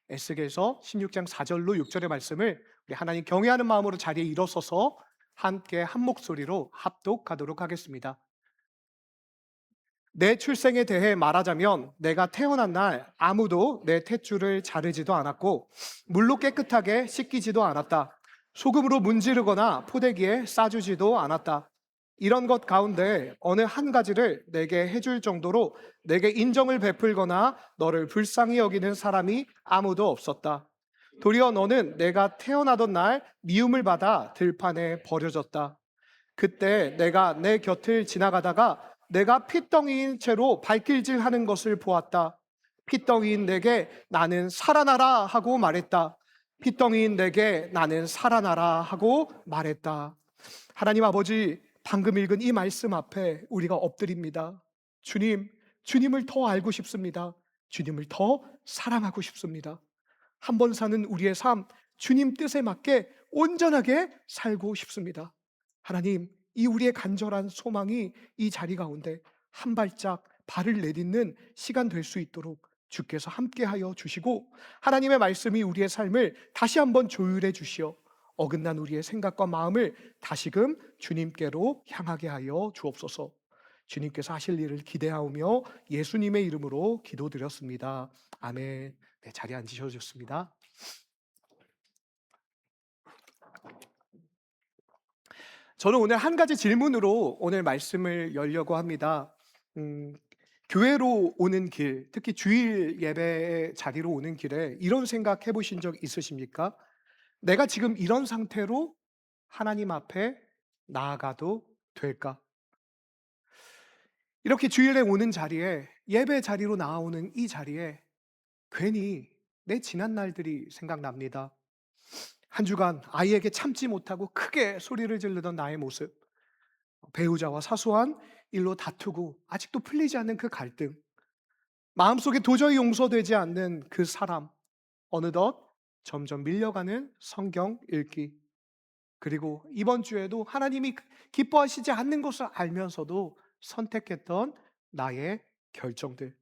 에스겔서 16장 4절로 6절의 말씀을 우리 하나님 경외하는 마음으로 자리에 일어서서 함께 한 목소리로 합독하도록 하겠습니다. 내 출생에 대해 말하자면 내가 태어난 날 아무도 내 탯줄을 자르지도 않았고 물로 깨끗하게 씻기지도 않았다. 소금으로 문지르거나 포대기에 싸주지도 않았다. 이런 것 가운데 어느 한 가지를 내게 해줄 정도로 내게 인정을 베풀거나 너를 불쌍히 여기는 사람이 아무도 없었다. 도리어 너는 내가 태어나던 날 미움을 받아 들판에 버려졌다. 그때 내가 내 곁을 지나가다가 내가 핏덩이인 채로 발길질하는 것을 보았다. 핏덩이인 내게 나는 살아나라 하고 말했다. 핏덩이인 내게 나는 살아나라 하고 말했다. 하나님 아버지, 방금 읽은 이 말씀 앞에 우리가 엎드립니다. 주님, 주님을 더 알고 싶습니다. 주님을 더 사랑하고 싶습니다. 한 번 사는 우리의 삶, 주님 뜻에 맞게 온전하게 살고 싶습니다. 하나님, 이 우리의 간절한 소망이 이 자리 가운데 한 발짝 발을 내딛는 시간 될 수 있도록 주께서 함께하여 주시고, 하나님의 말씀이 우리의 삶을 다시 한번 조율해 주시어 어긋난 우리의 생각과 마음을 다시금 주님께로 향하게 하여 주옵소서. 주님께서 하실 일을 기대하오며 예수님의 이름으로 기도드렸습니다. 아멘. 네, 자리에 앉으셔도 좋습니다. 저는 오늘 한 가지 질문으로 오늘 말씀을 열려고 합니다. 음, 교회로 오는 길, 특히 주일 예배 자리로 오는 길에 이런 생각 해보신 적 있으십니까? 내가 지금 이런 상태로 하나님 앞에 나아가도 될까? 이렇게 주일에 오는 자리에, 예배 자리로 나오는 이 자리에 괜히 내 지난 날들이 생각납니다. 한 주간 아이에게 참지 못하고 크게 소리를 지르던 나의 모습, 배우자와 사소한 일로 다투고 아직도 풀리지 않는 그 갈등, 마음속에 도저히 용서되지 않는 그 사람, 어느덧 점점 밀려가는 성경 읽기, 그리고 이번 주에도 하나님이 기뻐하시지 않는 것을 알면서도 선택했던 나의 결정들,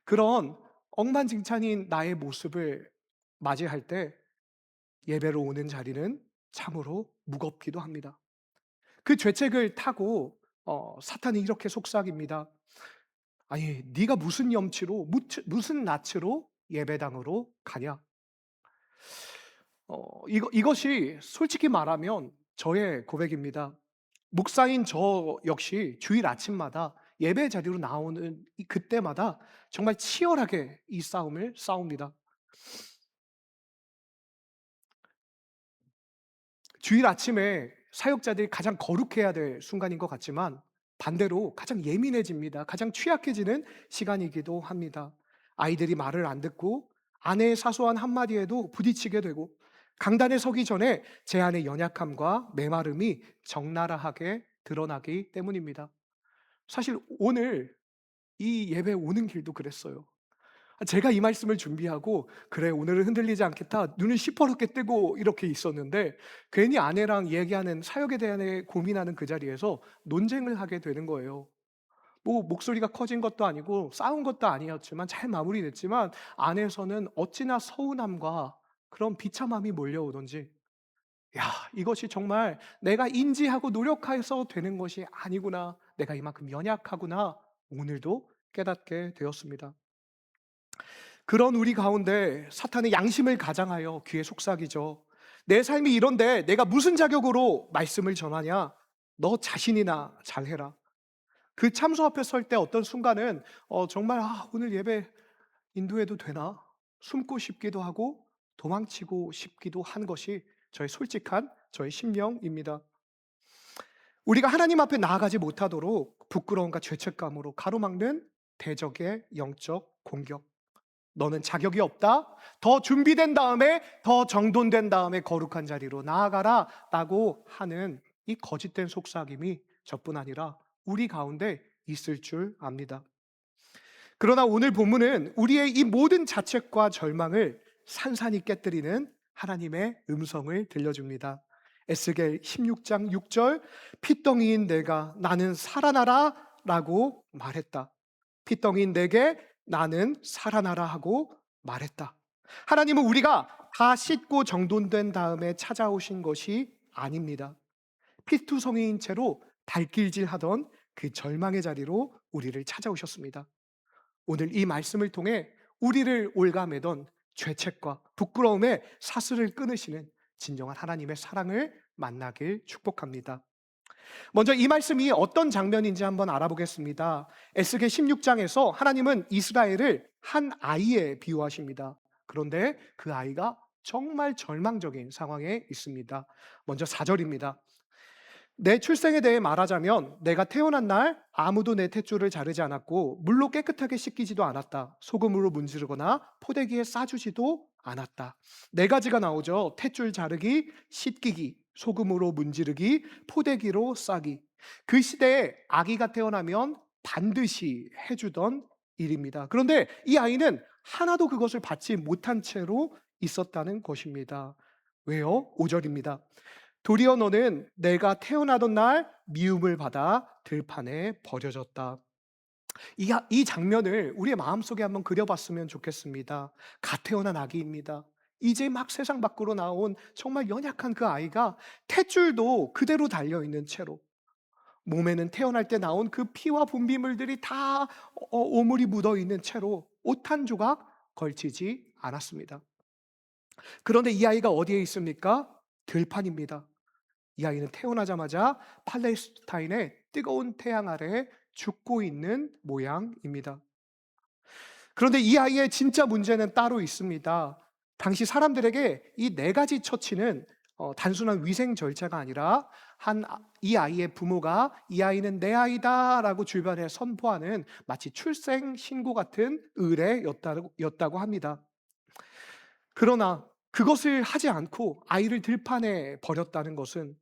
그런 억만징찬인 나의 모습을 맞이할 때 예배로 오는 자리는 참으로 무겁기도 합니다. 그 죄책을 타고 사탄이 이렇게 속삭입니다. 아니, 네가 무슨 염치로, 무슨 낯으로 예배당으로 가냐? 이것이 솔직히 말하면 저의 고백입니다. 목사인 저 역시 주일 아침마다 예배 자리로 나오는 그때마다 정말 치열하게 이 싸움을 싸웁니다. 주일 아침에 사역자들이 가장 거룩해야 될 순간인 것 같지만 반대로 가장 예민해집니다. 가장 취약해지는 시간이기도 합니다. 아이들이 말을 안 듣고 아내의 사소한 한마디에도 부딪히게 되고, 강단에 서기 전에 제 안의 연약함과 메마름이 적나라하게 드러나기 때문입니다. 사실 오늘 이 예배 오는 길도 그랬어요. 제가 이 말씀을 준비하고 그래 오늘은 흔들리지 않겠다 눈을 시퍼렇게 뜨고 이렇게 있었는데, 괜히 아내랑 얘기하는 사역에 대한 고민하는 그 자리에서 논쟁을 하게 되는 거예요. 뭐 목소리가 커진 것도 아니고 싸운 것도 아니었지만 잘 마무리됐지만 안에서는 어찌나 서운함과 그런 비참함이 몰려오던지, 야, 이것이 정말 내가 인지하고 노력해서 되는 것이 아니구나, 내가 이만큼 연약하구나, 오늘도 깨닫게 되었습니다. 그런 우리 가운데 사탄의 양심을 가장하여 귀에 속삭이죠. 내 삶이 이런데 내가 무슨 자격으로 말씀을 전하냐? 너 자신이나 잘해라. 그 참소 앞에 설 때 어떤 순간은 정말 오늘 예배 인도해도 되나? 숨고 싶기도 하고 도망치고 싶기도 한 것이 저의 솔직한 저의 심령입니다. 우리가 하나님 앞에 나아가지 못하도록 부끄러움과 죄책감으로 가로막는 대적의 영적 공격. 너는 자격이 없다. 더 준비된 다음에, 더 정돈된 다음에 거룩한 자리로 나아가라 라고 하는 이 거짓된 속삭임이 저뿐 아니라 우리 가운데 있을 줄 압니다. 그러나 오늘 본문은 우리의 이 모든 자책과 절망을 산산히 깨뜨리는 하나님의 음성을 들려줍니다. 에스겔 16장 6절, 핏덩이인 내가 나는 살아나라 라고 말했다. 핏덩이인 내게 나는 살아나라 하고 말했다. 하나님은 우리가 다 씻고 정돈된 다음에 찾아오신 것이 아닙니다. 피투성이인 채로 발길질하던 그 절망의 자리로 우리를 찾아오셨습니다. 오늘 이 말씀을 통해 우리를 올가매던 죄책과 부끄러움의 사슬을 끊으시는 진정한 하나님의 사랑을 만나길 축복합니다. 먼저 이 말씀이 어떤 장면인지 한번 알아보겠습니다. 에스겔 16장에서 하나님은 이스라엘을 한 아이에 비유하십니다. 그런데 그 아이가 정말 절망적인 상황에 있습니다. 먼저 4절입니다. 내 출생에 대해 말하자면 내가 태어난 날 아무도 내 탯줄을 자르지 않았고 물로 깨끗하게 씻기지도 않았다. 소금으로 문지르거나 포대기에 싸주지도 않았다. 네 가지가 나오죠. 탯줄 자르기, 씻기기, 소금으로 문지르기, 포대기로 싸기. 그 시대에 아기가 태어나면 반드시 해주던 일입니다. 그런데 이 아이는 하나도 그것을 받지 못한 채로 있었다는 것입니다. 왜요? 5절입니다. 도리어 너는 내가 태어나던 날 미움을 받아 들판에 버려졌다. 이 장면을 우리의 마음속에 한번 그려봤으면 좋겠습니다. 갓 태어난 아기입니다. 이제 막 세상 밖으로 나온 정말 연약한 그 아이가 탯줄도 그대로 달려있는 채로, 몸에는 태어날 때 나온 그 피와 분비물들이 다 오물이 묻어있는 채로 옷 한 조각 걸치지 않았습니다. 그런데 이 아이가 어디에 있습니까? 들판입니다. 이 아이는 태어나자마자 팔레스타인의 뜨거운 태양 아래 죽고 있는 모양입니다. 그런데 이 아이의 진짜 문제는 따로 있습니다. 당시 사람들에게 이 네 가지 처치는 단순한 위생 절차가 아니라 이 아이의 부모가 이 아이는 내 아이다라고 주변에 선포하는 마치 출생 신고 같은 의례였다고 합니다. 그러나 그것을 하지 않고 아이를 들판에 버렸다는 것은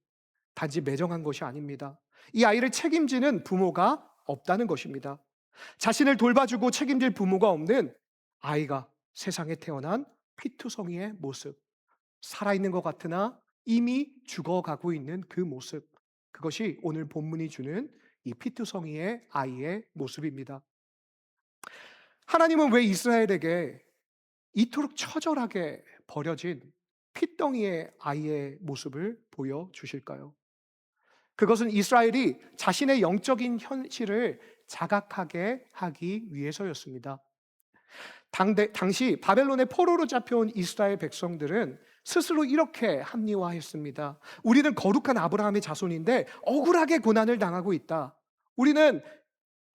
단지 매정한 것이 아닙니다. 이 아이를 책임지는 부모가 없다는 것입니다. 자신을 돌봐주고 책임질 부모가 없는 아이가 세상에 태어난 피투성이의 모습, 살아있는 것 같으나 이미 죽어가고 있는 그 모습, 그것이 오늘 본문이 주는 이 피투성이의 아이의 모습입니다. 하나님은 왜 이스라엘에게 이토록 처절하게 버려진 핏덩이의 아이의 모습을 보여주실까요? 그것은 이스라엘이 자신의 영적인 현실을 자각하게 하기 위해서였습니다. 당시 바벨론의 포로로 잡혀온 이스라엘 백성들은 스스로 이렇게 합리화했습니다. 우리는 거룩한 아브라함의 자손인데 억울하게 고난을 당하고 있다.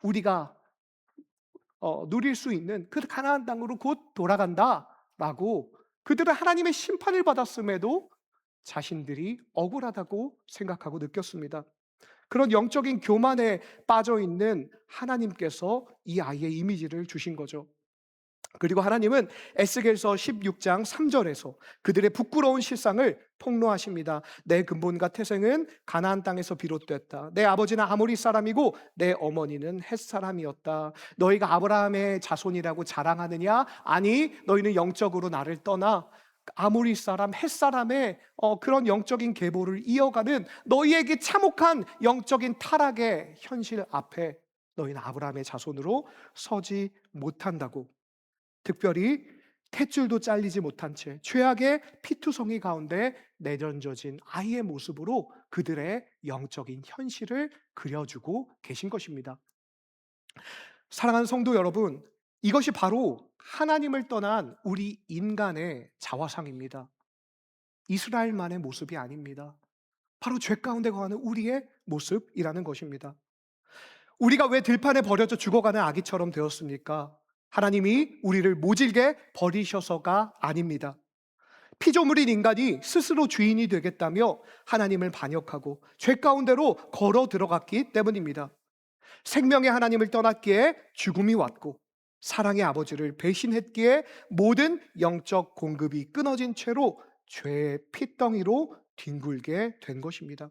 우리가 누릴 수 있는 그 가나안 땅으로 곧 돌아간다라고 그들은 하나님의 심판을 받았음에도 자신들이 억울하다고 생각하고 느꼈습니다. 그런 영적인 교만에 빠져 있는 하나님께서 이 아이의 이미지를 주신 거죠. 그리고 하나님은 에스겔서 16장 3절에서 그들의 부끄러운 실상을 폭로하십니다. 내 근본과 태생은 가나안 땅에서 비롯됐다. 내 아버지는 아모리 사람이고 내 어머니는 헷 사람이었다. 너희가 아브라함의 자손이라고 자랑하느냐? 아니, 너희는 영적으로 나를 떠나 아모리 사람, 헷 사람의 그런 영적인 계보를 이어가는 너희에게 참혹한 영적인 타락의 현실 앞에 너희는 아브라함의 자손으로 서지 못한다고, 특별히 탯줄도 잘리지 못한 채 죄악의 피투성이 가운데 내던져진 아이의 모습으로 그들의 영적인 현실을 그려주고 계신 것입니다. 사랑하는 성도 여러분, 이것이 바로 하나님을 떠난 우리 인간의 자화상입니다. 이스라엘만의 모습이 아닙니다. 바로 죄 가운데 거하는 우리의 모습이라는 것입니다. 우리가 왜 들판에 버려져 죽어가는 아기처럼 되었습니까? 하나님이 우리를 모질게 버리셔서가 아닙니다. 피조물인 인간이 스스로 주인이 되겠다며 하나님을 반역하고 죄 가운데로 걸어 들어갔기 때문입니다. 생명의 하나님을 떠났기에 죽음이 왔고, 사랑의 아버지를 배신했기에 모든 영적 공급이 끊어진 채로 죄의 핏덩이로 뒹굴게 된 것입니다.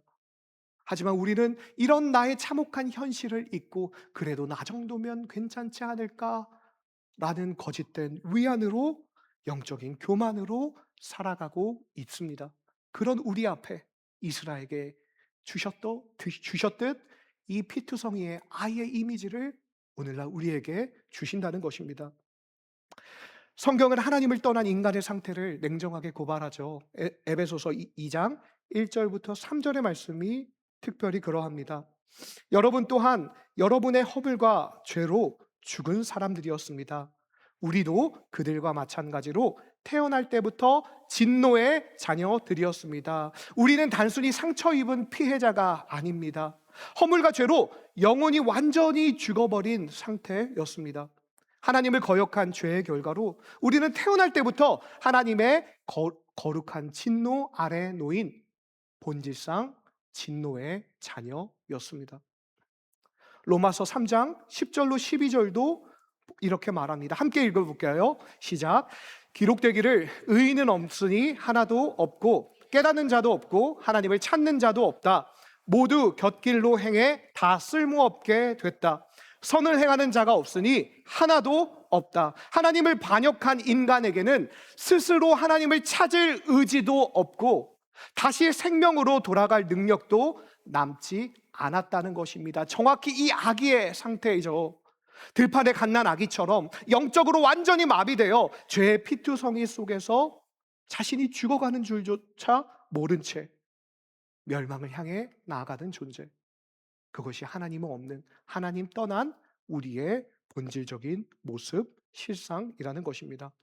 하지만 우리는 이런 나의 참혹한 현실을 잊고 그래도 나 정도면 괜찮지 않을까? 라는 거짓된 위안으로, 영적인 교만으로 살아가고 있습니다. 그런 우리 앞에 이스라엘에게 주셨듯 이 피투성이의 아이의 이미지를 오늘날 우리에게 주신다는 것입니다. 성경은 하나님을 떠난 인간의 상태를 냉정하게 고발하죠. 에베소서 2장 1절부터 3절의 말씀이 특별히 그러합니다. 여러분 또한 여러분의 허물과 죄로 죽은 사람들이었습니다. 우리도 그들과 마찬가지로 태어날 때부터 진노의 자녀들이었습니다. 우리는 단순히 상처 입은 피해자가 아닙니다. 허물과 죄로 영혼이 완전히 죽어버린 상태였습니다. 하나님을 거역한 죄의 결과로 우리는 태어날 때부터 하나님의 거룩한 진노 아래 놓인 본질상 진노의 자녀였습니다. 로마서 3장 10절로 12절도 이렇게 말합니다. 함께 읽어볼게요. 시작. 기록되기를 의인은 없으니 하나도 없고 깨닫는 자도 없고 하나님을 찾는 자도 없다. 모두 곁길로 행해 다 쓸모없게 됐다. 선을 행하는 자가 없으니 하나도 없다. 하나님을 반역한 인간에게는 스스로 하나님을 찾을 의지도 없고 다시 생명으로 돌아갈 능력도 남지 않았다는 것입니다. 정확히 이 아기의 상태이죠. 들판에 갓난 아기처럼 영적으로 완전히 마비되어 죄의 피투성이 속에서 자신이 죽어가는 줄조차 모른 채 멸망을 향해 나아가는 존재. 그것이 하나님은 없는, 하나님 떠난 우리의 본질적인 모습, 실상이라는 것입니다.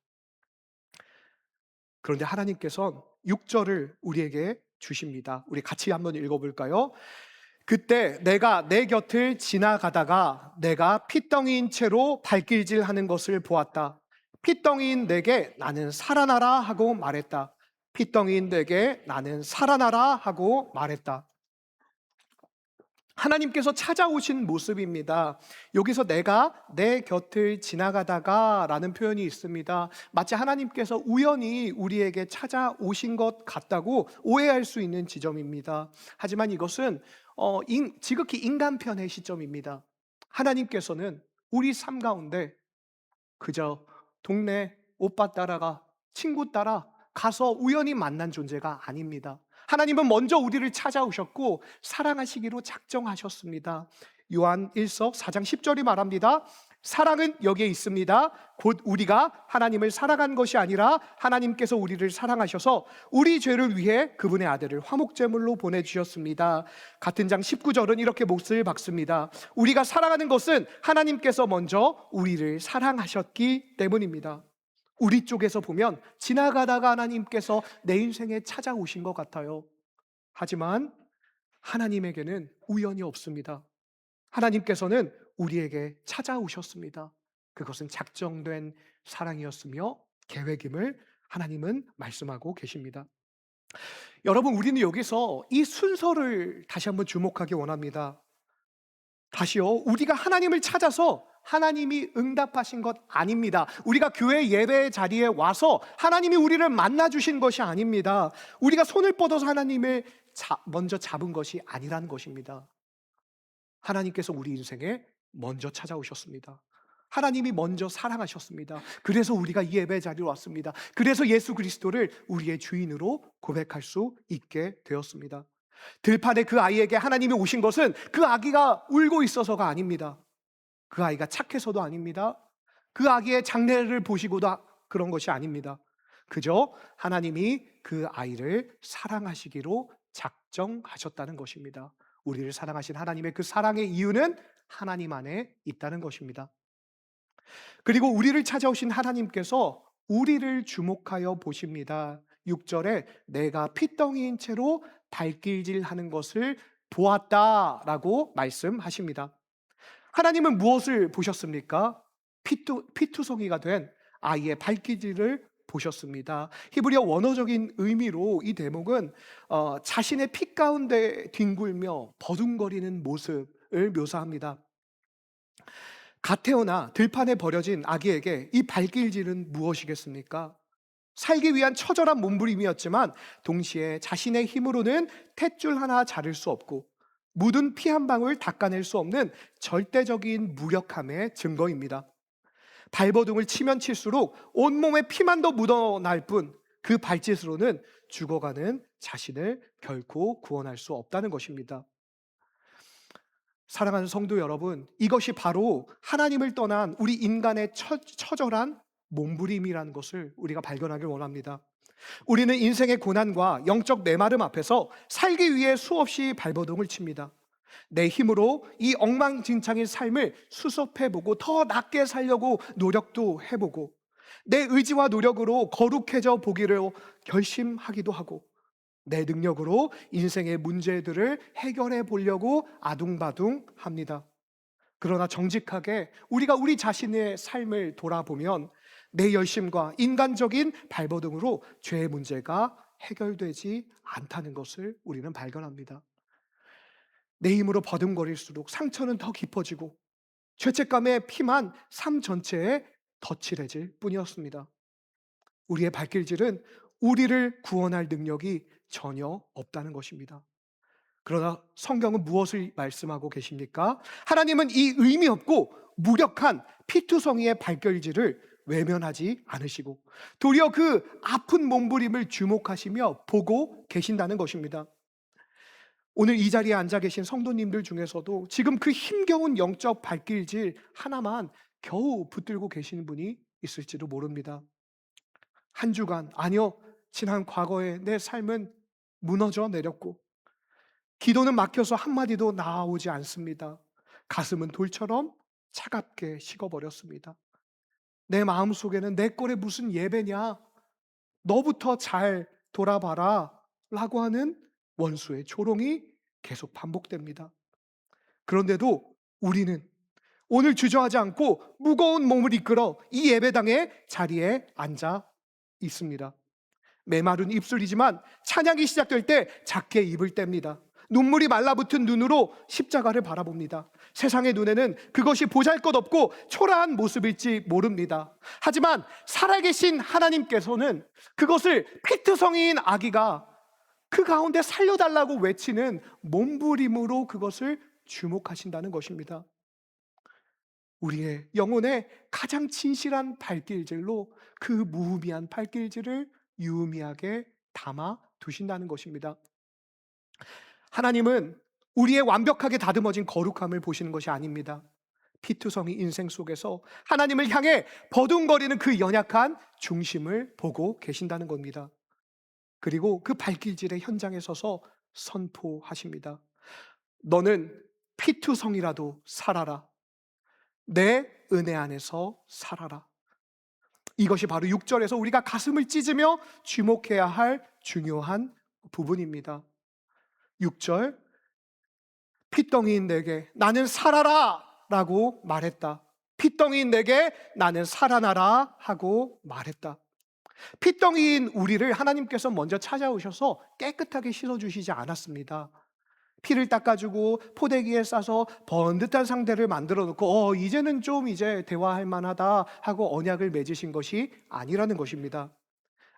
그런데 하나님께서는 6절을 우리에게 주십니다. 우리 같이 한번 읽어볼까요? 그때 내가 내 곁을 지나가다가 내가 핏덩이인 채로 발길질하는 것을 보았다. 핏덩이인 내게 나는 살아나라 하고 말했다. 핏덩이인 내게 나는 살아나라 하고 말했다. 하나님께서 찾아오신 모습입니다. 여기서 내가 내 곁을 지나가다가 라는 표현이 있습니다. 마치 하나님께서 우연히 우리에게 찾아오신 것 같다고 오해할 수 있는 지점입니다. 하지만 이것은 지극히 인간편의 시점입니다. 하나님께서는 우리 삶 가운데 그저 동네 오빠 따라가, 친구 따라 가서 우연히 만난 존재가 아닙니다. 하나님은 먼저 우리를 찾아오셨고 사랑하시기로 작정하셨습니다. 요한 1서 4장 10절이 말합니다. 사랑은 여기에 있습니다. 곧 우리가 하나님을 사랑한 것이 아니라 하나님께서 우리를 사랑하셔서 우리 죄를 위해 그분의 아들을 화목제물로 보내주셨습니다. 같은 장 19절은 이렇게 몫을 박습니다. 우리가 사랑하는 것은 하나님께서 먼저 우리를 사랑하셨기 때문입니다. 우리 쪽에서 보면 지나가다가 하나님께서 내 인생에 찾아오신 것 같아요. 하지만 하나님에게는 우연이 없습니다. 하나님께서는 우리에게 찾아오셨습니다. 그것은 작정된 사랑이었으며 계획임을 하나님은 말씀하고 계십니다. 여러분, 우리는 여기서 이 순서를 다시 한번 주목하기 원합니다. 다시요, 우리가 하나님을 찾아서 하나님이 응답하신 것 아닙니다. 우리가 교회 예배 자리에 와서 하나님이 우리를 만나주신 것이 아닙니다. 우리가 손을 뻗어서 하나님을 먼저 잡은 것이 아니라는 것입니다. 하나님께서 우리 인생에 먼저 찾아오셨습니다. 하나님이 먼저 사랑하셨습니다. 그래서 우리가 이 예배 자리로 왔습니다. 그래서 예수 그리스도를 우리의 주인으로 고백할 수 있게 되었습니다. 들판에 그 아이에게 하나님이 오신 것은 그 아기가 울고 있어서가 아닙니다. 그 아이가 착해서도 아닙니다. 그 아기의 장래를 보시고도 그런 것이 아닙니다. 그저 하나님이 그 아이를 사랑하시기로 작정하셨다는 것입니다. 우리를 사랑하신 하나님의 그 사랑의 이유는 하나님 안에 있다는 것입니다. 그리고 우리를 찾아오신 하나님께서 우리를 주목하여 보십니다. 6절에 내가 핏덩이인 채로 발길질하는 것을 보았다라고 말씀하십니다. 하나님은 무엇을 보셨습니까? 피투성이가 된 아이의 발길질을 보셨습니다. 히브리어 원어적인 의미로 이 대목은 자신의 피 가운데 뒹굴며 버둥거리는 모습을 묘사합니다. 갓 태어나 들판에 버려진 아기에게 이 발길질은 무엇이겠습니까? 살기 위한 처절한 몸부림이었지만 동시에 자신의 힘으로는 탯줄 하나 자를 수 없고 묻은 피 한 방울 닦아낼 수 없는 절대적인 무력함의 증거입니다. 발버둥을 치면 칠수록 온몸에 피만 더 묻어날 뿐 그 발짓으로는 죽어가는 자신을 결코 구원할 수 없다는 것입니다. 사랑하는 성도 여러분, 이것이 바로 하나님을 떠난 우리 인간의 처절한 몸부림이라는 것을 우리가 발견하길 원합니다. 우리는 인생의 고난과 영적 메마름 앞에서 살기 위해 수없이 발버둥을 칩니다. 내 힘으로 이 엉망진창인 삶을 수습해보고 더 낫게 살려고 노력도 해보고, 내 의지와 노력으로 거룩해져 보기를 결심하기도 하고, 내 능력으로 인생의 문제들을 해결해 보려고 아둥바둥 합니다. 그러나 정직하게 우리가 우리 자신의 삶을 돌아보면 내 열심과 인간적인 발버둥으로 죄의 문제가 해결되지 않다는 것을 우리는 발견합니다. 내 힘으로 버둥거릴수록 상처는 더 깊어지고 죄책감의 피만 삶 전체에 덧칠해질 뿐이었습니다. 우리의 발길질은 우리를 구원할 능력이 전혀 없다는 것입니다. 그러나 성경은 무엇을 말씀하고 계십니까? 하나님은 이 의미 없고 무력한 피투성이의 발길질을 외면하지 않으시고 도리어 그 아픈 몸부림을 주목하시며 보고 계신다는 것입니다. 오늘 이 자리에 앉아 계신 성도님들 중에서도 지금 그 힘겨운 영적 발길질 하나만 겨우 붙들고 계시는 분이 있을지도 모릅니다. 한 주간, 아니요, 지난 과거에 내 삶은 무너져 내렸고 기도는 막혀서 한마디도 나오지 않습니다. 가슴은 돌처럼 차갑게 식어버렸습니다. 내 마음속에는 내 꼴에 무슨 예배냐, 너부터 잘 돌아봐라 라고 하는 원수의 조롱이 계속 반복됩니다. 그런데도 우리는 오늘 주저하지 않고 무거운 몸을 이끌어 이 예배당의 자리에 앉아 있습니다. 메마른 입술이지만 찬양이 시작될 때 작게 입을 뗍니다. 눈물이 말라붙은 눈으로 십자가를 바라봅니다. 세상의 눈에는 그것이 보잘것없고 초라한 모습일지 모릅니다. 하지만 살아계신 하나님께서는 그것을 피트성인 아기가 그 가운데 살려달라고 외치는 몸부림으로 그것을 주목하신다는 것입니다. 우리의 영혼의 가장 진실한 발길질로 그 무의미한 발길질을 유의미하게 담아 두신다는 것입니다. 하나님은 우리의 완벽하게 다듬어진 거룩함을 보시는 것이 아닙니다. 피투성이 인생 속에서 하나님을 향해 버둥거리는 그 연약한 중심을 보고 계신다는 겁니다. 그리고 그 발길질의 현장에 서서 선포하십니다. 너는 피투성이라도 살아라. 내 은혜 안에서 살아라. 이것이 바로 6절에서 우리가 가슴을 찢으며 주목해야 할 중요한 부분입니다. 6절, 핏덩이인 내게 나는 살아라 라고 말했다. 핏덩이인 내게 나는 살아나라 하고 말했다. 핏덩이인 우리를 하나님께서 먼저 찾아오셔서 깨끗하게 씻어주시지 않았습니다. 피를 닦아주고 포대기에 싸서 번듯한 상태를 만들어 놓고 이제는 좀 이제 대화할 만하다 하고 언약을 맺으신 것이 아니라는 것입니다.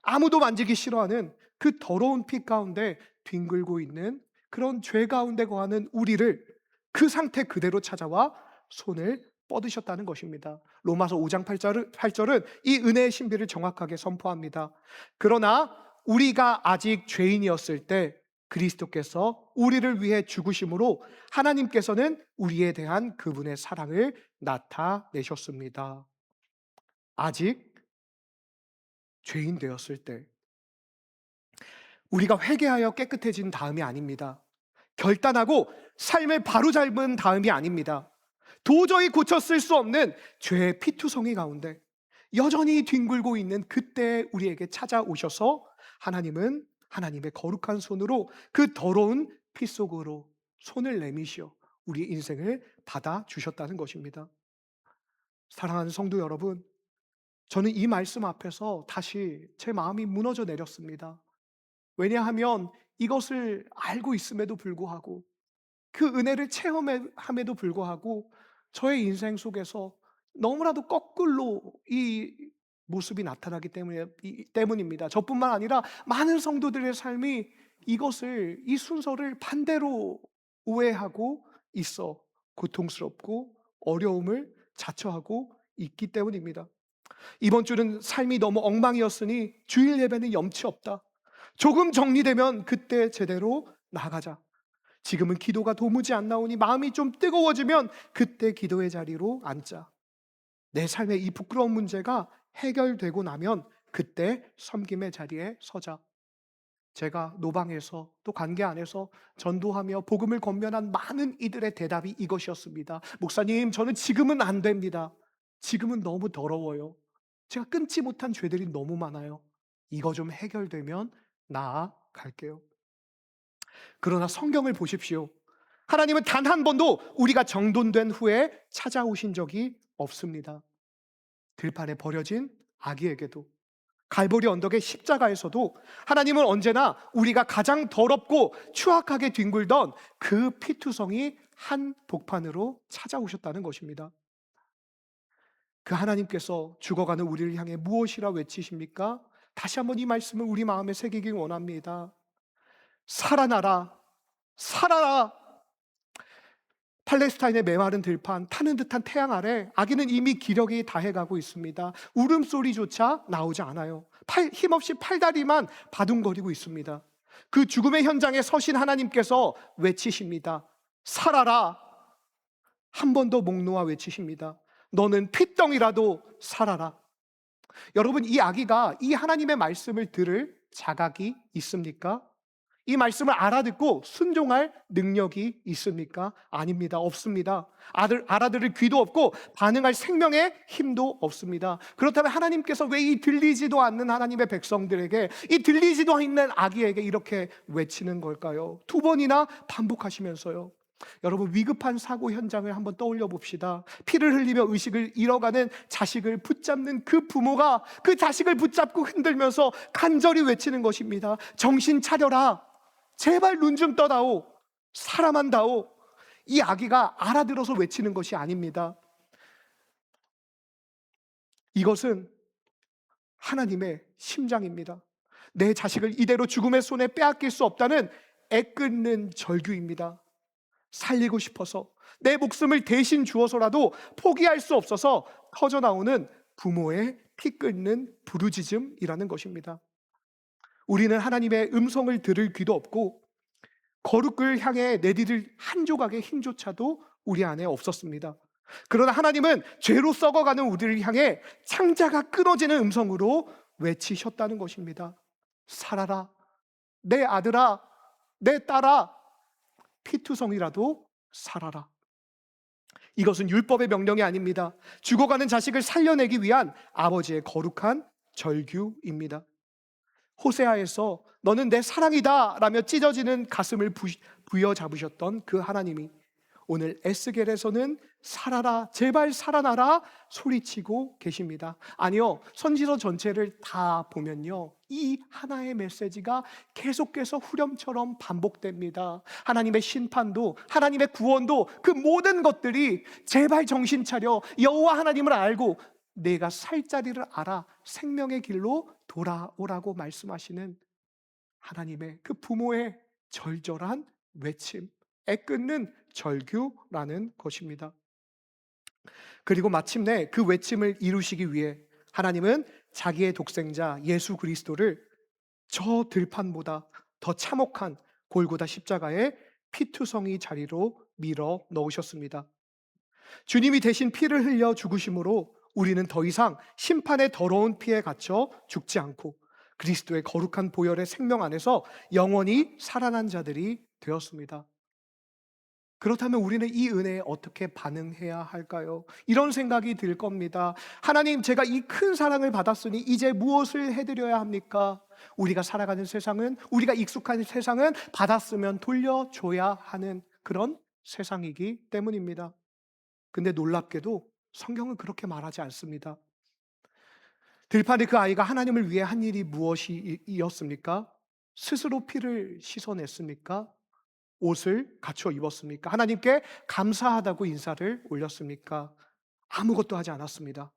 아무도 만지기 싫어하는 그 더러운 피 가운데 뒹굴고 있는 그런 죄 가운데 거하는 우리를 그 상태 그대로 찾아와 손을 뻗으셨다는 것입니다. 로마서 5장 8절은 이 은혜의 신비를 정확하게 선포합니다. 그러나 우리가 아직 죄인이었을 때 그리스도께서 우리를 위해 죽으심으로 하나님께서는 우리에 대한 그분의 사랑을 나타내셨습니다. 아직 죄인 되었을 때 우리가 회개하여 깨끗해진 다음이 아닙니다. 결단하고 삶을 바로잡은 다음이 아닙니다. 도저히 고쳤을 수 없는 죄의 피투성이 가운데 여전히 뒹굴고 있는 그때 우리에게 찾아오셔서 하나님은 하나님의 거룩한 손으로 그 더러운 피 속으로 손을 내미시어 우리 인생을 받아주셨다는 것입니다. 사랑하는 성도 여러분, 저는 이 말씀 앞에서 다시 제 마음이 무너져 내렸습니다. 왜냐하면 이것을 알고 있음에도 불구하고 그 은혜를 체험함에도 불구하고 저의 인생 속에서 너무나도 거꾸로 이 모습이 나타나기 때문입니다. 저뿐만 아니라 많은 성도들의 삶이 이 순서를 반대로 오해하고 있어 고통스럽고 어려움을 자처하고 있기 때문입니다. 이번 주는 삶이 너무 엉망이었으니 주일 예배는 염치 없다. 조금 정리되면 그때 제대로 나가자. 지금은 기도가 도무지 안 나오니 마음이 좀 뜨거워지면 그때 기도의 자리로 앉자. 내 삶의 이 부끄러운 문제가 해결되고 나면 그때 섬김의 자리에 서자. 제가 노방에서 또 관계 안에서 전도하며 복음을 권면한 많은 이들의 대답이 이것이었습니다. 목사님, 저는 지금은 안 됩니다. 지금은 너무 더러워요. 제가 끊지 못한 죄들이 너무 많아요. 이거 좀 해결되면 나아갈게요. 그러나 성경을 보십시오. 하나님은 단 한 번도 우리가 정돈된 후에 찾아오신 적이 없습니다. 들판에 버려진 아기에게도, 갈보리 언덕의 십자가에서도 하나님은 언제나 우리가 가장 더럽고 추악하게 뒹굴던 그 피투성이 한 복판으로 찾아오셨다는 것입니다. 그 하나님께서 죽어가는 우리를 향해 무엇이라 외치십니까? 다시 한번 이 말씀을 우리 마음에 새기길 원합니다. 살아나라, 살아라. 팔레스타인의 메마른 들판, 타는 듯한 태양 아래 아기는 이미 기력이 다해가고 있습니다. 울음소리조차 나오지 않아요. 힘없이 팔다리만 바둥거리고 있습니다. 그 죽음의 현장에 서신 하나님께서 외치십니다. 살아라. 한 번 더 목 놓아 외치십니다. 너는 핏덩이라도 살아라. 여러분, 이 아기가 이 하나님의 말씀을 들을 자각이 있습니까? 이 말씀을 알아듣고 순종할 능력이 있습니까? 아닙니다. 없습니다. 알아들을 귀도 없고 반응할 생명의 힘도 없습니다. 그렇다면 하나님께서 왜 이 들리지도 않는 하나님의 백성들에게, 이 들리지도 않는 아기에게 이렇게 외치는 걸까요? 두 번이나 반복하시면서요. 여러분, 위급한 사고 현장을 한번 떠올려 봅시다. 피를 흘리며 의식을 잃어가는 자식을 붙잡는 그 부모가 그 자식을 붙잡고 흔들면서 간절히 외치는 것입니다. 정신 차려라. 제발 눈 좀 떠다오. 사람한다오. 이 아기가 알아들어서 외치는 것이 아닙니다. 이것은 하나님의 심장입니다. 내 자식을 이대로 죽음의 손에 빼앗길 수 없다는 애끓는 절규입니다. 살리고 싶어서 내 목숨을 대신 주어서라도 포기할 수 없어서 터져나오는 부모의 피 끓는 부르짖음이라는 것입니다. 우리는 하나님의 음성을 들을 귀도 없고 거룩을 향해 내디딜 한 조각의 힘조차도 우리 안에 없었습니다. 그러나 하나님은 죄로 썩어가는 우리를 향해 창자가 끊어지는 음성으로 외치셨다는 것입니다. 살아라. 내 아들아, 내 딸아, 피투성이라도 살아라. 이것은 율법의 명령이 아닙니다. 죽어가는 자식을 살려내기 위한 아버지의 거룩한 절규입니다. 호세아에서 너는 내 사랑이다 라며 찢어지는 가슴을 부여잡으셨던 그 하나님이 오늘 에스겔에서는 살아라, 제발 살아나라 소리치고 계십니다. 아니요, 선지서 전체를 다 보면요, 이 하나의 메시지가 계속해서 후렴처럼 반복됩니다. 하나님의 심판도, 하나님의 구원도, 그 모든 것들이 제발 정신 차려, 여호와 하나님을 알고 내가 살 자리를 알아 생명의 길로 돌아오라고 말씀하시는 하나님의 그 부모의 절절한 외침, 애끓는 절규라는 것입니다. 그리고 마침내 그 외침을 이루시기 위해 하나님은 자기의 독생자 예수 그리스도를 저 들판보다 더 참혹한 골고다 십자가의 피투성이 자리로 밀어 넣으셨습니다. 주님이 대신 피를 흘려 죽으심으로 우리는 더 이상 심판의 더러운 피에 갇혀 죽지 않고 그리스도의 거룩한 보혈의 생명 안에서 영원히 살아난 자들이 되었습니다. 그렇다면 우리는 이 은혜에 어떻게 반응해야 할까요? 이런 생각이 들 겁니다. 하나님, 제가 이 큰 사랑을 받았으니 이제 무엇을 해드려야 합니까? 우리가 살아가는 세상은, 우리가 익숙한 세상은 받았으면 돌려줘야 하는 그런 세상이기 때문입니다. 근데 놀랍게도 성경은 그렇게 말하지 않습니다. 들판의 그 아이가 하나님을 위해 한 일이 무엇이었습니까? 스스로 피를 씻어냈습니까? 옷을 갖춰 입었습니까? 하나님께 감사하다고 인사를 올렸습니까? 아무것도 하지 않았습니다.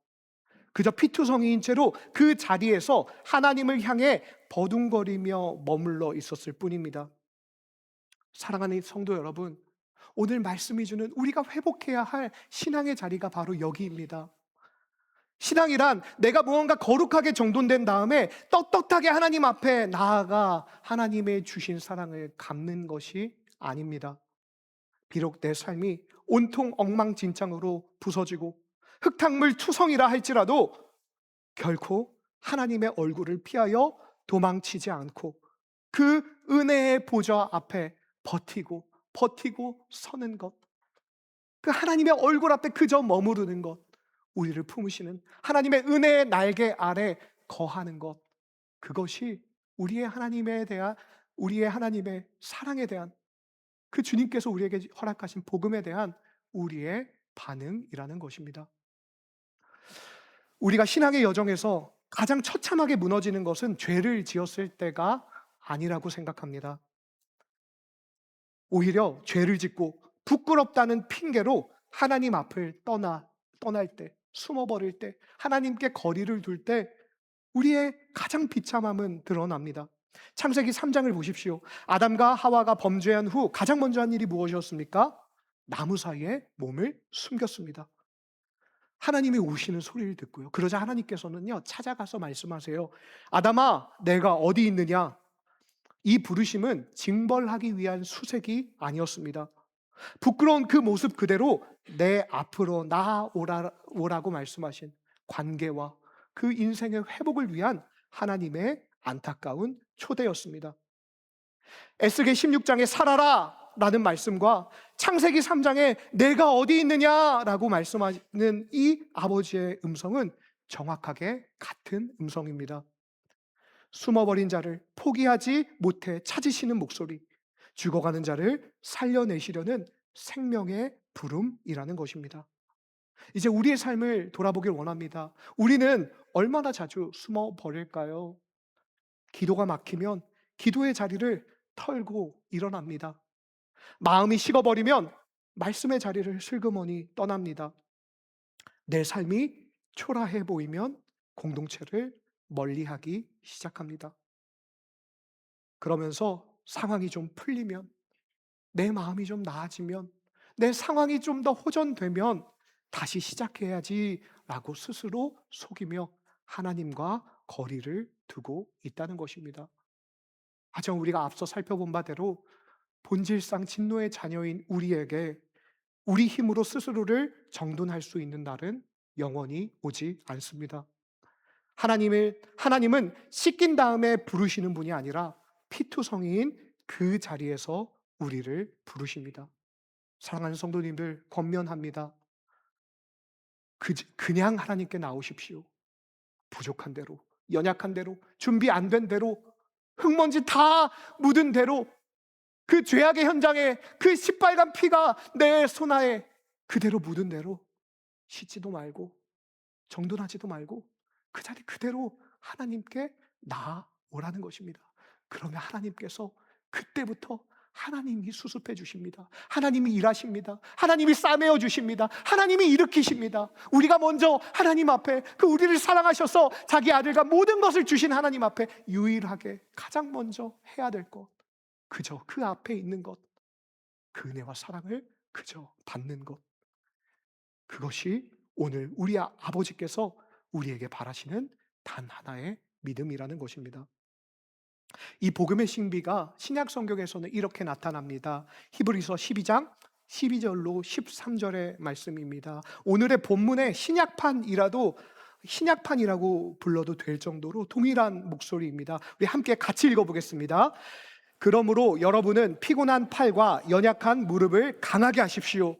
그저 피투성이인 채로 그 자리에서 하나님을 향해 버둥거리며 머물러 있었을 뿐입니다. 사랑하는 성도 여러분, 오늘 말씀이 주는 우리가 회복해야 할 신앙의 자리가 바로 여기입니다. 신앙이란 내가 무언가 거룩하게 정돈된 다음에 떳떳하게 하나님 앞에 나아가 하나님의 주신 사랑을 갚는 것이 아닙니다. 비록 내 삶이 온통 엉망진창으로 부서지고 흙탕물 투성이라 할지라도 결코 하나님의 얼굴을 피하여 도망치지 않고 그 은혜의 보좌 앞에 버티고 서는 것, 그 하나님의 얼굴 앞에 그저 머무르는 것, 우리를 품으시는 하나님의 은혜의 날개 아래 거하는 것, 그것이 우리의 하나님의 사랑에 대한, 그 주님께서 우리에게 허락하신 복음에 대한 우리의 반응이라는 것입니다. 우리가 신앙의 여정에서 가장 처참하게 무너지는 것은 죄를 지었을 때가 아니라고 생각합니다. 오히려 죄를 짓고 부끄럽다는 핑계로 하나님 앞을 떠날 때, 숨어버릴 때, 하나님께 거리를 둘 때 우리의 가장 비참함은 드러납니다. 창세기 3장을 보십시오. 아담과 하와가 범죄한 후 가장 먼저 한 일이 무엇이었습니까? 나무 사이에 몸을 숨겼습니다. 하나님이 우시는 소리를 듣고요. 그러자 하나님께서는요, 찾아가서 말씀하세요. 아담아, 내가 어디 있느냐? 이 부르심은 징벌하기 위한 수색이 아니었습니다. 부끄러운 그 모습 그대로 내 앞으로 나오라고 말씀하신 관계와 그 인생의 회복을 위한 하나님의 안타까운 초대였습니다. 에스겔 16장에 살아라 라는 말씀과 창세기 3장에 내가 어디 있느냐라고 말씀하는 이 아버지의 음성은 정확하게 같은 음성입니다. 숨어버린 자를 포기하지 못해 찾으시는 목소리, 죽어가는 자를 살려내시려는 생명의 부름이라는 것입니다. 이제 우리의 삶을 돌아보길 원합니다. 우리는 얼마나 자주 숨어버릴까요? 기도가 막히면 기도의 자리를 털고 일어납니다. 마음이 식어버리면 말씀의 자리를 슬그머니 떠납니다. 내 삶이 초라해 보이면 공동체를 멀리하기 시작합니다. 그러면서 상황이 좀 풀리면, 내 마음이 좀 나아지면, 내 상황이 좀 더 호전되면 다시 시작해야지라고 스스로 속이며 하나님과 거리를 두고 있다는 것입니다. 하지만 우리가 앞서 살펴본 바대로 본질상 진노의 자녀인 우리에게 우리 힘으로 스스로를 정돈할 수 있는 날은 영원히 오지 않습니다. 하나님은 씻긴 다음에 부르시는 분이 아니라 피투성이인 그 자리에서 우리를 부르십니다. 사랑하는 성도님들, 권면합니다. 그냥 하나님께 나오십시오. 부족한 대로, 연약한 대로, 준비 안 된 대로, 흙먼지 다 묻은 대로, 그 죄악의 현장에 그 시빨간 피가 내 손아에 그대로 묻은 대로 씻지도 말고 정돈하지도 말고 그 자리 그대로 하나님께 나아오라는 것입니다. 그러면 하나님께서 그때부터 하나님이 수습해 주십니다. 하나님이 일하십니다. 하나님이 싸매어 주십니다. 하나님이 일으키십니다. 우리가 먼저 하나님 앞에, 그 우리를 사랑하셔서 자기 아들과 모든 것을 주신 하나님 앞에 유일하게 가장 먼저 해야 될 것, 그저 그 앞에 있는 것, 그 은혜와 사랑을 그저 받는 것, 그것이 오늘 우리 아버지께서 우리에게 바라시는 단 하나의 믿음이라는 것입니다. 이 복음의 신비가 신약 성경에서는 이렇게 나타납니다. 히브리서 12장 12절로 13절의 말씀입니다. 오늘의 본문의 신약판이라고 불러도 될 정도로 동일한 목소리입니다. 우리 함께 같이 읽어보겠습니다. 그러므로 여러분은 피곤한 팔과 연약한 무릎을 강하게 하십시오.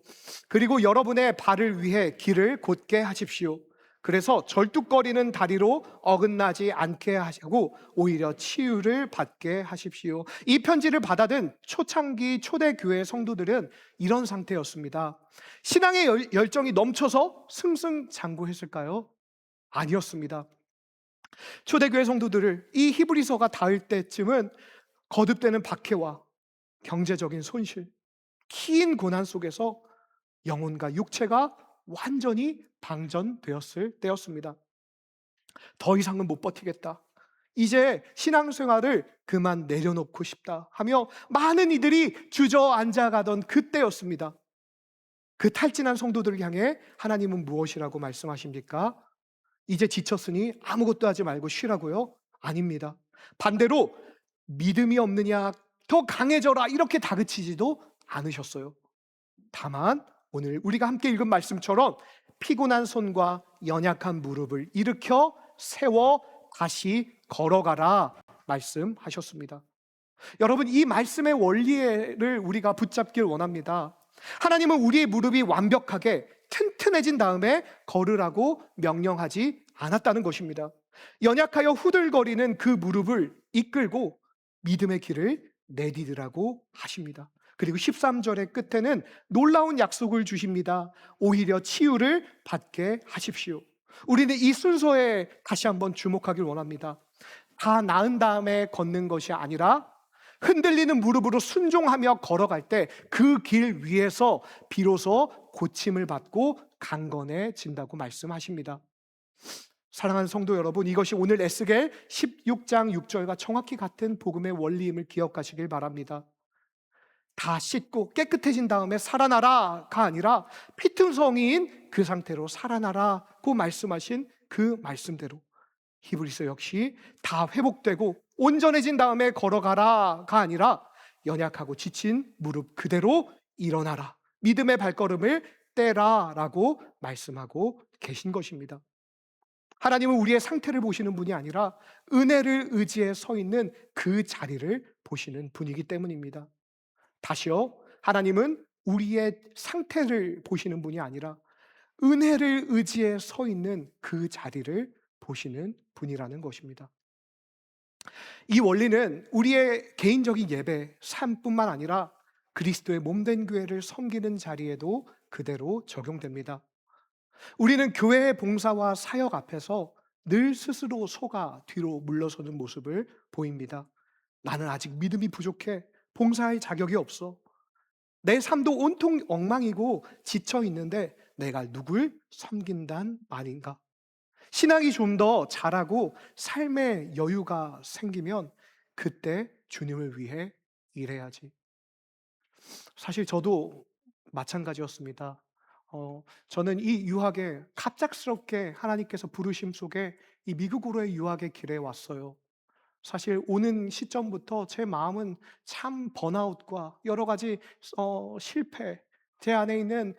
그리고 여러분의 발을 위해 길을 곧게 하십시오. 그래서 절뚝거리는 다리로 어긋나지 않게 하시고 오히려 치유를 받게 하십시오. 이 편지를 받아든 초창기 초대교회 성도들은 이런 상태였습니다. 신앙의 열정이 넘쳐서 승승장구했을까요? 아니었습니다. 초대교회 성도들을 이 히브리서가 닿을 때쯤은 거듭되는 박해와 경제적인 손실, 긴 고난 속에서 영혼과 육체가 완전히 방전되었을 때였습니다. 더 이상은 못 버티겠다, 이제 신앙생활을 그만 내려놓고 싶다 하며 많은 이들이 주저앉아가던 그때였습니다. 그 탈진한 성도들을 향해 하나님은 무엇이라고 말씀하십니까? 이제 지쳤으니 아무것도 하지 말고 쉬라고요? 아닙니다. 반대로 믿음이 없느냐, 더 강해져라, 이렇게 다그치지도 않으셨어요. 다만 오늘 우리가 함께 읽은 말씀처럼 피곤한 손과 연약한 무릎을 일으켜 세워 다시 걸어가라 말씀하셨습니다. 여러분, 이 말씀의 원리를 우리가 붙잡길 원합니다. 하나님은 우리의 무릎이 완벽하게 튼튼해진 다음에 걸으라고 명령하지 않았다는 것입니다. 연약하여 후들거리는 그 무릎을 이끌고 믿음의 길을 내디디라고 하십니다. 그리고 13절의 끝에는 놀라운 약속을 주십니다. 오히려 치유를 받게 하십시오. 우리는 이 순서에 다시 한번 주목하길 원합니다. 다 나은 다음에 걷는 것이 아니라 흔들리는 무릎으로 순종하며 걸어갈 때 그 길 위에서 비로소 고침을 받고 강건해진다고 말씀하십니다. 사랑하는 성도 여러분, 이것이 오늘 에스겔 16장 6절과 정확히 같은 복음의 원리임을 기억하시길 바랍니다. 다 씻고 깨끗해진 다음에 살아나라가 아니라 피투성이인 그 상태로 살아나라고 말씀하신 그 말씀대로 히브리서 역시 다 회복되고 온전해진 다음에 걸어가라가 아니라 연약하고 지친 무릎 그대로 일어나라, 믿음의 발걸음을 떼라라고 말씀하고 계신 것입니다. 하나님은 우리의 상태를 보시는 분이 아니라 은혜를 의지해 서 있는 그 자리를 보시는 분이기 때문입니다. 다시요, 하나님은 우리의 상태를 보시는 분이 아니라 은혜를 의지해 서 있는 그 자리를 보시는 분이라는 것입니다. 이 원리는 우리의 개인적인 예배, 삶뿐만 아니라 그리스도의 몸된 교회를 섬기는 자리에도 그대로 적용됩니다. 우리는 교회의 봉사와 사역 앞에서 늘 스스로 속아 뒤로 물러서는 모습을 보입니다. 나는 아직 믿음이 부족해. 봉사할 자격이 없어. 내 삶도 온통 엉망이고 지쳐 있는데 내가 누굴 섬긴단 말인가? 신앙이 좀 더 자라고 삶의 여유가 생기면 그때 주님을 위해 일해야지. 사실 저도 마찬가지였습니다. 저는 이 유학에 갑작스럽게 하나님께서 부르심 속에 이 미국으로의 유학의 길에 왔어요. 사실 오는 시점부터 제 마음은 참 번아웃과 여러 가지 실패, 제 안에 있는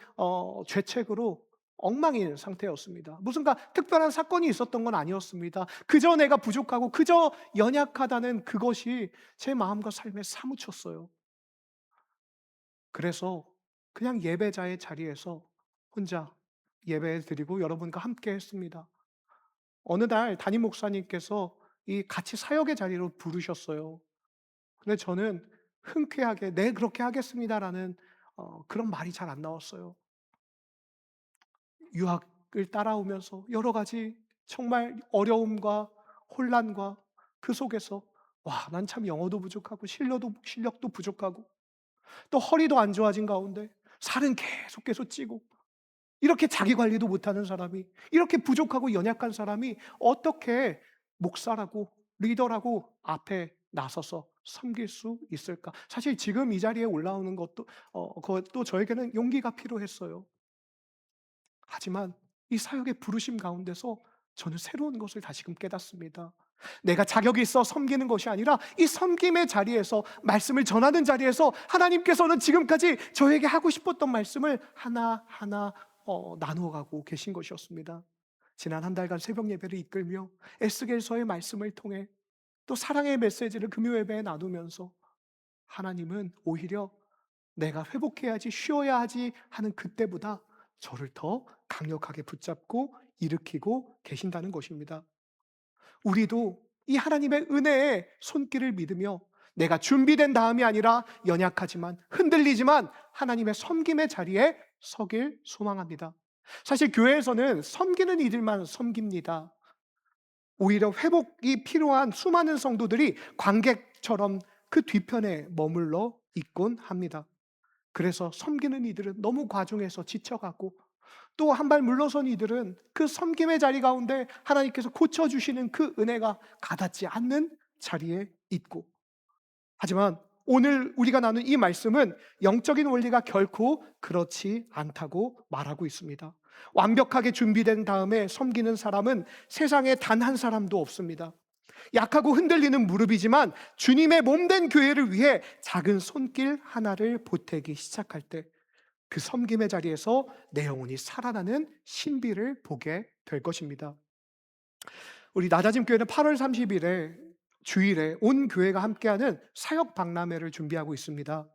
죄책으로 엉망인 상태였습니다. 무슨 특별한 사건이 있었던 건 아니었습니다. 그저 내가 부족하고 그저 연약하다는 그것이 제 마음과 삶에 사무쳤어요. 그래서 그냥 예배자의 자리에서 혼자 예배 드리고 여러분과 함께 했습니다. 어느 날 담임 목사님께서 이 같이 사역의 자리로 부르셨어요. 근데 저는 흔쾌하게 "네, 그렇게 하겠습니다."라는 그런 말이 잘 안 나왔어요. 유학을 따라오면서 여러 가지 정말 어려움과 혼란과 그 속에서 난 참 영어도 부족하고 실력도 부족하고 또 허리도 안 좋아진 가운데 살은 계속 찌고 이렇게 자기 관리도 못하는 사람이, 이렇게 부족하고 연약한 사람이 어떻게 목사라고 리더라고 앞에 나서서 섬길 수 있을까? 사실 지금 이 자리에 올라오는 것도 그것도 저에게는 용기가 필요했어요. 하지만 이 사역의 부르심 가운데서 저는 새로운 것을 다시금 깨닫습니다. 내가 자격이 있어 섬기는 것이 아니라 이 섬김의 자리에서, 말씀을 전하는 자리에서 하나님께서는 지금까지 저에게 하고 싶었던 말씀을 하나하나 나누어가고 계신 것이었습니다. 지난 한 달간 새벽 예배를 이끌며 에스겔서의 말씀을 통해 또 사랑의 메시지를 금요 예배에 나누면서 하나님은 오히려 내가 회복해야지, 쉬어야 하지 하는 그때보다 저를 더 강력하게 붙잡고 일으키고 계신다는 것입니다. 우리도 이 하나님의 은혜의 손길을 믿으며 내가 준비된 다음이 아니라 연약하지만 흔들리지만 하나님의 섬김의 자리에 서길 소망합니다. 사실 교회에서는 섬기는 이들만 섬깁니다. 오히려 회복이 필요한 수많은 성도들이 관객처럼 그 뒤편에 머물러 있곤 합니다. 그래서 섬기는 이들은 너무 과중해서 지쳐가고 또 한 발 물러선 이들은 그 섬김의 자리 가운데 하나님께서 고쳐주시는 그 은혜가 가닿지 않는 자리에 있고, 하지만 오늘 우리가 나눈 이 말씀은 영적인 원리가 결코 그렇지 않다고 말하고 있습니다. 완벽하게 준비된 다음에 섬기는 사람은 세상에 단 한 사람도 없습니다. 약하고 흔들리는 무릎이지만 주님의 몸된 교회를 위해 작은 손길 하나를 보태기 시작할 때 그 섬김의 자리에서 내 영혼이 살아나는 신비를 보게 될 것입니다. 우리 낮아짐 교회는 8월 30일에 주일에 온 교회가 함께하는 사역 박람회를 준비하고 있습니다.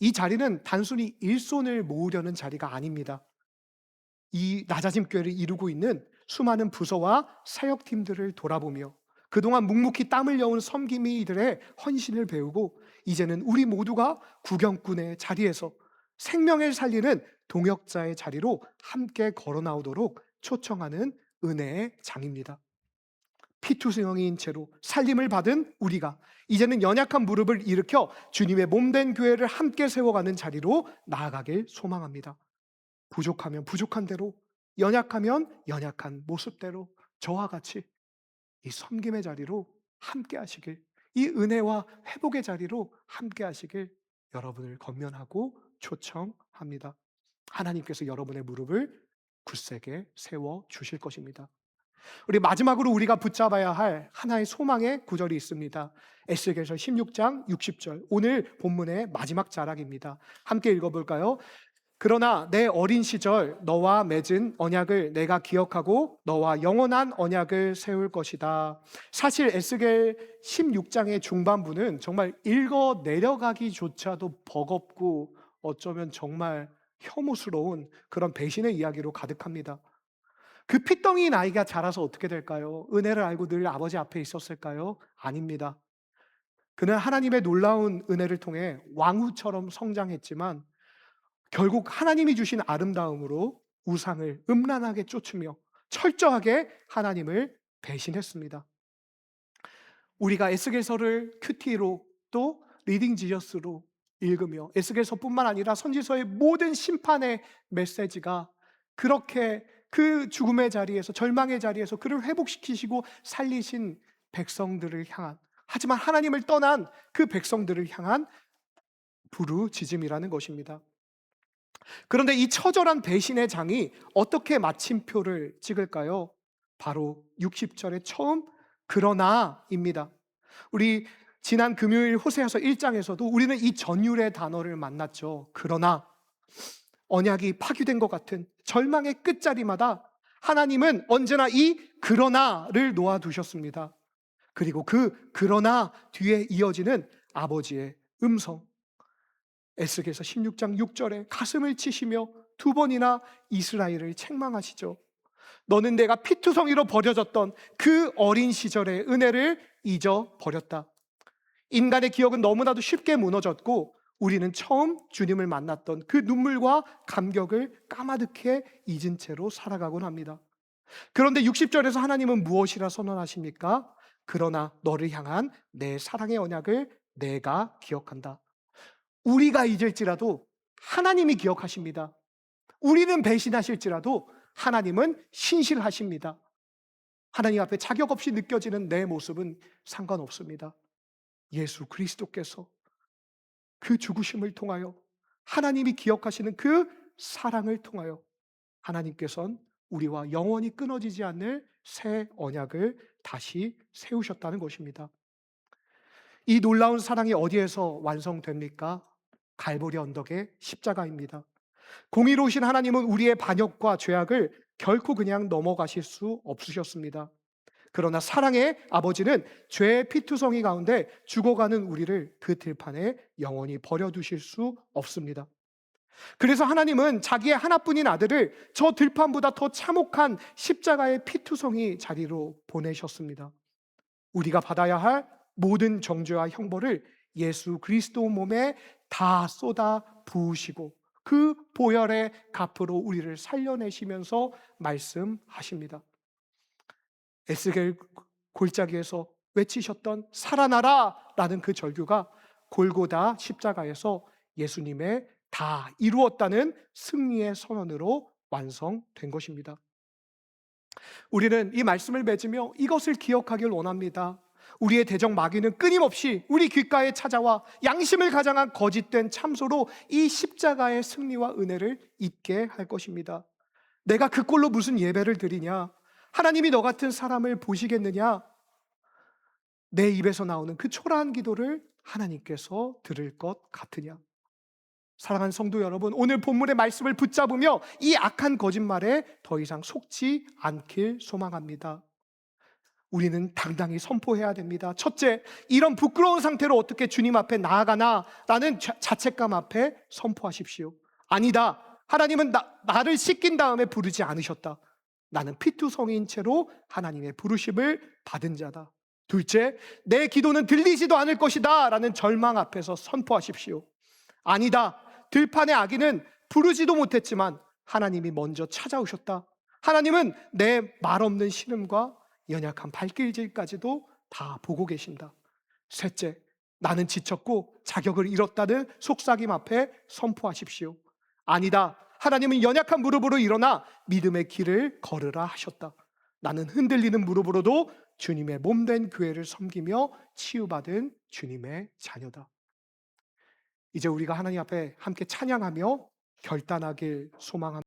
이 자리는 단순히 일손을 모으려는 자리가 아닙니다. 이 낮아짐 교회를 이루고 있는 수많은 부서와 사역팀들을 돌아보며 그동안 묵묵히 땀을 겨운 섬김이들의 헌신을 배우고 이제는 우리 모두가 구경꾼의 자리에서 생명을 살리는 동역자의 자리로 함께 걸어 나오도록 초청하는 은혜의 장입니다. 피투성이인 채로 살림을 받은 우리가 이제는 연약한 무릎을 일으켜 주님의 몸된 교회를 함께 세워가는 자리로 나아가길 소망합니다. 부족하면 부족한 대로, 연약하면 연약한 모습대로 저와 같이 이 섬김의 자리로 함께 하시길, 이 은혜와 회복의 자리로 함께 하시길 여러분을 권면하고 초청합니다. 하나님께서 여러분의 무릎을 굳세게 세워 주실 것입니다. 우리 마지막으로 우리가 붙잡아야 할 하나의 소망의 구절이 있습니다. 에스겔서 16장 60절, 오늘 본문의 마지막 자락입니다. 함께 읽어볼까요? 그러나 내 어린 시절 너와 맺은 언약을 내가 기억하고 너와 영원한 언약을 세울 것이다. 사실 에스겔 16장의 중반부는 정말 읽어 내려가기조차도 버겁고 어쩌면 정말 혐오스러운 그런 배신의 이야기로 가득합니다. 그 핏덩이인 아이가 자라서 어떻게 될까요? 은혜를 알고 늘 아버지 앞에 있었을까요? 아닙니다. 그는 하나님의 놀라운 은혜를 통해 왕후처럼 성장했지만 결국 하나님이 주신 아름다움으로 우상을 음란하게 쫓으며 철저하게 하나님을 배신했습니다. 우리가 에스겔서를 큐티로 또 리딩 지저스로 읽으며 에스겔서뿐만 아니라 선지서의 모든 심판의 메시지가 그렇게 그 죽음의 자리에서, 절망의 자리에서 그를 회복시키시고 살리신 백성들을 향한, 하지만 하나님을 떠난 그 백성들을 향한 부르짖음이라는 것입니다. 그런데 이 처절한 배신의 장이 어떻게 마침표를 찍을까요? 바로 60절의 처음 그러나입니다. 우리 지난 금요일 호세아서 1장에서도 우리는 이 전율의 단어를 만났죠. 그러나 언약이 파기된 것 같은 절망의 끝자리마다 하나님은 언제나 이 그러나를 놓아두셨습니다. 그리고 그 그러나 뒤에 이어지는 아버지의 음성, 에스겔서 16장 6절에 가슴을 치시며 두 번이나 이스라엘을 책망하시죠. 너는 내가 피투성이로 버려졌던 그 어린 시절의 은혜를 잊어버렸다. 인간의 기억은 너무나도 쉽게 무너졌고 우리는 처음 주님을 만났던 그 눈물과 감격을 까마득해 잊은 채로 살아가곤 합니다. 그런데 60절에서 하나님은 무엇이라 선언하십니까? 그러나 너를 향한 내 사랑의 언약을 내가 기억한다. 우리가 잊을지라도 하나님이 기억하십니다. 우리는 배신하실지라도 하나님은 신실하십니다. 하나님 앞에 자격 없이 느껴지는 내 모습은 상관없습니다. 예수 그리스도께서 그 죽으심을 통하여 하나님이 기억하시는 그 사랑을 통하여 하나님께서는 우리와 영원히 끊어지지 않을 새 언약을 다시 세우셨다는 것입니다. 이 놀라운 사랑이 어디에서 완성됩니까? 갈보리 언덕의 십자가입니다. 공의로우신 하나님은 우리의 반역과 죄악을 결코 그냥 넘어가실 수 없으셨습니다. 그러나 사랑의 아버지는 죄의 피투성이 가운데 죽어가는 우리를 그 들판에 영원히 버려두실 수 없습니다. 그래서 하나님은 자기의 하나뿐인 아들을 저 들판보다 더 참혹한 십자가의 피투성이 자리로 보내셨습니다. 우리가 받아야 할 모든 정죄와 형벌을 예수 그리스도 몸에 다 쏟아 부으시고 그 보혈의 값으로 우리를 살려내시면서 말씀하십니다. 에스겔 골짜기에서 외치셨던 살아나라 라는 그 절규가 골고다 십자가에서 예수님의 다 이루었다는 승리의 선언으로 완성된 것입니다. 우리는 이 말씀을 맺으며 이것을 기억하길 원합니다. 우리의 대적 마귀는 끊임없이 우리 귓가에 찾아와 양심을 가장한 거짓된 참소로 이 십자가의 승리와 은혜를 잊게 할 것입니다. 내가 그 꼴로 무슨 예배를 드리냐? 하나님이 너 같은 사람을 보시겠느냐? 내 입에서 나오는 그 초라한 기도를 하나님께서 들을 것 같으냐? 사랑하는 성도 여러분, 오늘 본문의 말씀을 붙잡으며 이 악한 거짓말에 더 이상 속지 않길 소망합니다. 우리는 당당히 선포해야 됩니다. 첫째, 이런 부끄러운 상태로 어떻게 주님 앞에 나아가나라는 자책감 앞에 선포하십시오. 아니다. 하나님은 나를 씻긴 다음에 부르지 않으셨다. 나는 피투성이인 채로 하나님의 부르심을 받은 자다. 둘째, 내 기도는 들리지도 않을 것이다 라는 절망 앞에서 선포하십시오. 아니다. 들판의 아기는 부르지도 못했지만 하나님이 먼저 찾아오셨다. 하나님은 내 말 없는 신음과 연약한 발길질까지도 다 보고 계신다. 셋째, 나는 지쳤고 자격을 잃었다는 속삭임 앞에 선포하십시오. 아니다. 하나님은 연약한 무릎으로 일어나 믿음의 길을 걸으라 하셨다. 나는 흔들리는 무릎으로도 주님의 몸된 교회를 섬기며 치유받은 주님의 자녀다. 이제 우리가 하나님 앞에 함께 찬양하며 결단하길 소망합니다.